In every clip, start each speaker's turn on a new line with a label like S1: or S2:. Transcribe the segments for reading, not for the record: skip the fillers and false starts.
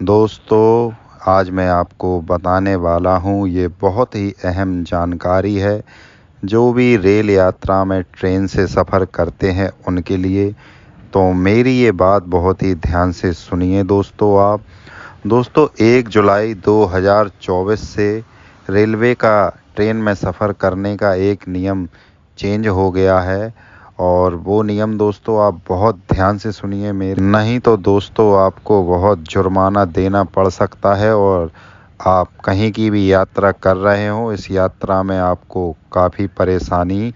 S1: दोस्तों, आज मैं आपको बताने वाला हूँ, ये बहुत ही अहम जानकारी है जो भी रेल यात्रा में ट्रेन से सफ़र करते हैं उनके लिए। तो मेरी ये बात बहुत ही ध्यान से सुनिए दोस्तों आप। दोस्तों, 1 जुलाई 2024 से रेलवे का ट्रेन में सफ़र करने का एक नियम चेंज हो गया है और वो नियम दोस्तों आप बहुत ध्यान से सुनिए मेरे, नहीं तो दोस्तों आपको बहुत जुर्माना देना पड़ सकता है और आप कहीं की भी यात्रा कर रहे हो, इस यात्रा में आपको काफ़ी परेशानी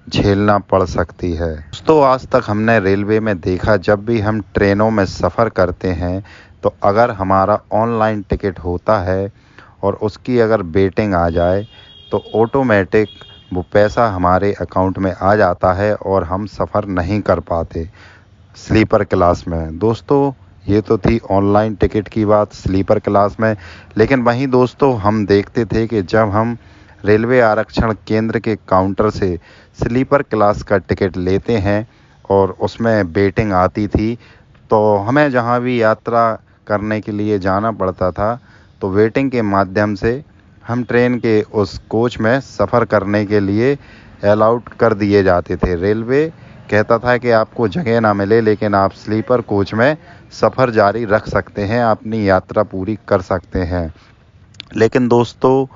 S1: झेलना पड़ सकती है। दोस्तों, आज तक हमने रेलवे में देखा, जब भी हम ट्रेनों में सफ़र करते हैं तो अगर हमारा ऑनलाइन टिकट होता है और उसकी अगर वेटिंग आ जाए तो ऑटोमेटिक वो पैसा हमारे अकाउंट में आ जाता है और हम सफ़र नहीं कर पाते स्लीपर क्लास में। दोस्तों, ये तो थी ऑनलाइन टिकट की बात स्लीपर क्लास में, लेकिन वहीं दोस्तों हम देखते थे कि जब हम रेलवे आरक्षण केंद्र के काउंटर से स्लीपर क्लास का टिकट लेते हैं और उसमें वेटिंग आती थी, तो हमें जहाँ भी यात्रा करने के लिए जाना पड़ता था तो वेटिंग के माध्यम से हम ट्रेन के उस कोच में सफ़र करने के लिए अलाउड कर दिए जाते थे। रेलवे कहता था कि आपको जगह ना मिले लेकिन आप स्लीपर कोच में सफ़र जारी रख सकते हैं, अपनी यात्रा पूरी कर सकते हैं। लेकिन दोस्तों,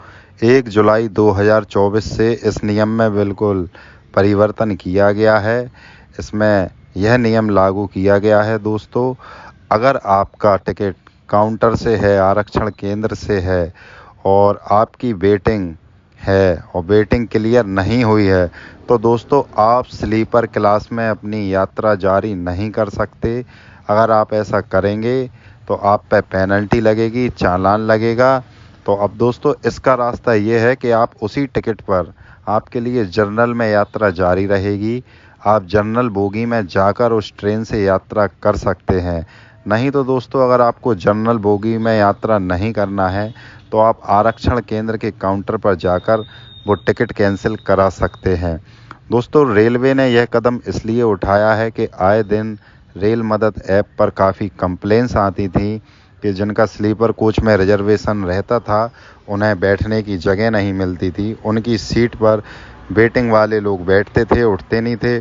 S1: 1 जुलाई 2024 से इस नियम में बिल्कुल परिवर्तन किया गया है। इसमें यह नियम लागू किया गया है दोस्तों, अगर आपका टिकट काउंटर से है, आरक्षण केंद्र से है और आपकी वेटिंग है और वेटिंग क्लियर नहीं हुई है तो दोस्तों आप स्लीपर क्लास में अपनी यात्रा जारी नहीं कर सकते। अगर आप ऐसा करेंगे तो आप पे पेनल्टी लगेगी, चालान लगेगा। तो अब दोस्तों इसका रास्ता ये है कि आप उसी टिकट पर आपके लिए जर्नल में यात्रा जारी रहेगी। आप जनरल बोगी में जाकर उस ट्रेन से यात्रा कर सकते हैं। नहीं तो दोस्तों अगर आपको जनरल बोगी में यात्रा नहीं करना है तो आप आरक्षण केंद्र के काउंटर पर जाकर वो टिकट कैंसिल करा सकते हैं। दोस्तों, रेलवे ने यह कदम इसलिए उठाया है कि आए दिन रेल मदद ऐप पर काफ़ी कंप्लेंट्स आती थी कि जिनका स्लीपर कोच में रिजर्वेशन रहता था उन्हें बैठने की जगह नहीं मिलती थी। उनकी सीट पर वेटिंग वाले लोग बैठते थे, उठते नहीं थे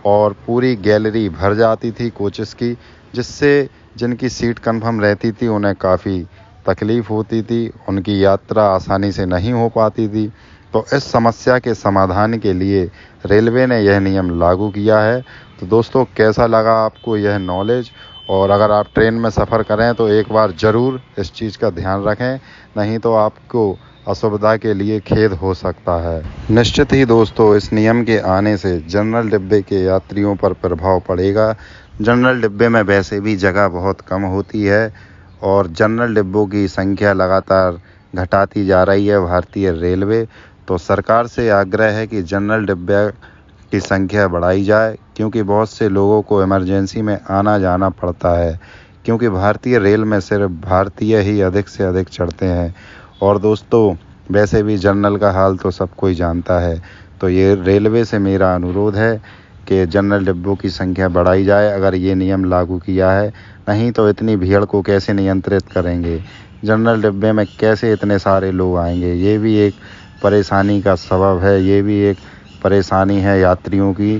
S1: और पूरी गैलरी भर जाती थी कोचेस की, जिससे जिनकी सीट कंफर्म रहती थी उन्हें काफ़ी तकलीफ़ होती थी, उनकी यात्रा आसानी से नहीं हो पाती थी। तो इस समस्या के समाधान के लिए रेलवे ने यह नियम लागू किया है। तो दोस्तों, कैसा लगा आपको यह नॉलेज? और अगर आप ट्रेन में सफ़र करें तो एक बार ज़रूर इस चीज़ का ध्यान रखें, नहीं तो आपको असुविधा के लिए खेद हो सकता है। निश्चित ही दोस्तों, इस नियम के आने से जनरल डिब्बे के यात्रियों पर प्रभाव पड़ेगा। जनरल डिब्बे में वैसे भी जगह बहुत कम होती है और जनरल डिब्बों की संख्या लगातार घटाती जा रही है भारतीय रेलवे। तो सरकार से आग्रह है कि जनरल डिब्बे की संख्या बढ़ाई जाए, क्योंकि बहुत से लोगों को इमरजेंसी में आना जाना पड़ता है, क्योंकि भारतीय रेल में सिर्फ भारतीय ही अधिक से अधिक चढ़ते हैं। और दोस्तों, वैसे भी जनरल का हाल तो सब कोई जानता है। तो ये रेलवे से मेरा अनुरोध है कि जनरल डिब्बों की संख्या बढ़ाई जाए अगर ये नियम लागू किया है। नहीं तो इतनी भीड़ को कैसे नियंत्रित करेंगे, जनरल डिब्बे में कैसे इतने सारे लोग आएंगे, ये भी एक परेशानी का सबब है, ये भी एक परेशानी है यात्रियों की।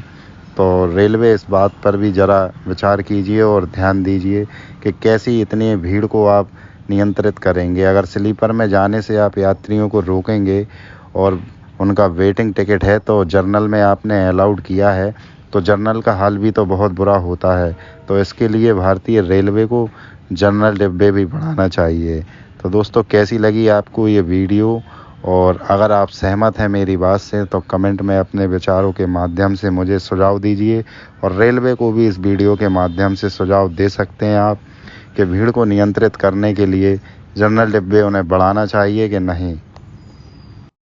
S1: तो रेलवे इस बात पर भी ज़रा विचार कीजिए और ध्यान दीजिए कि कैसी इतनी भीड़ को आप नियंत्रित करेंगे। अगर स्लीपर में जाने से आप यात्रियों को रोकेंगे और उनका वेटिंग टिकट है तो जर्नल में आपने अलाउड किया है, तो जर्नल का हाल भी तो बहुत बुरा होता है। तो इसके लिए भारतीय रेलवे को जनरल डिब्बे भी बढ़ाना चाहिए। तो दोस्तों, कैसी लगी आपको ये वीडियो? और अगर आप सहमत हैं मेरी बात से तो कमेंट में अपने विचारों के माध्यम से मुझे सुझाव दीजिए और रेलवे को भी इस वीडियो के माध्यम से सुझाव दे सकते हैं आप कि भीड़ को नियंत्रित करने के लिए जनरल डिब्बे उन्हें बढ़ाना चाहिए कि नहीं।